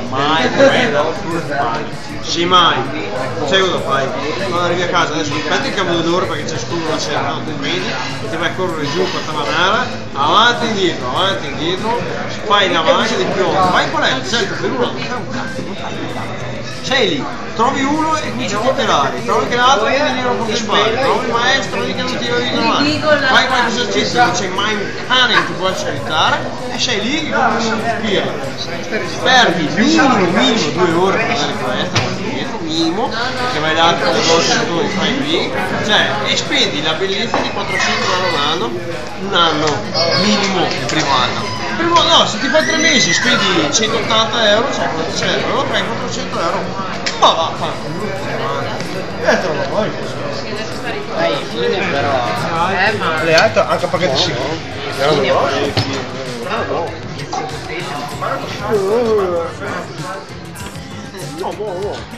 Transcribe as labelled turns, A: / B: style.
A: mai prendere sì mai. Sai cosa fai? Quando arrivi a casa adesso aspetti il cambio dell'ora perché c'è scuro la sera, no? Ti prendi e ti vai a correre giù per Tavanara, avanti e indietro, fai una valanga di piombo, vai qual è? Certo, per uno non fai un cazzo. Sei lì, trovi uno e cominci a tutelare, trovi che l'altro ti viene con le spalle, trovi il maestro lì che non ti viene male, fai qualche esercizio, non c'è mai un cane che ti può aiutare e sei lì che cominci a spirare. Perdi minimo 2 ore per fare questa, minimo, che vai da altre cose che tu fai qui, cioè, e spendi la bellezza di 400 euro un anno minimo il primo anno. No, se ti fai 3 mesi spendi 180 euro, cioè 400 euro, prendi 400 euro. Ma va, fa. Trova poi.
B: Dai, fine però. Ma.
C: Le altre anche perché sì.
B: Fine
A: No, no.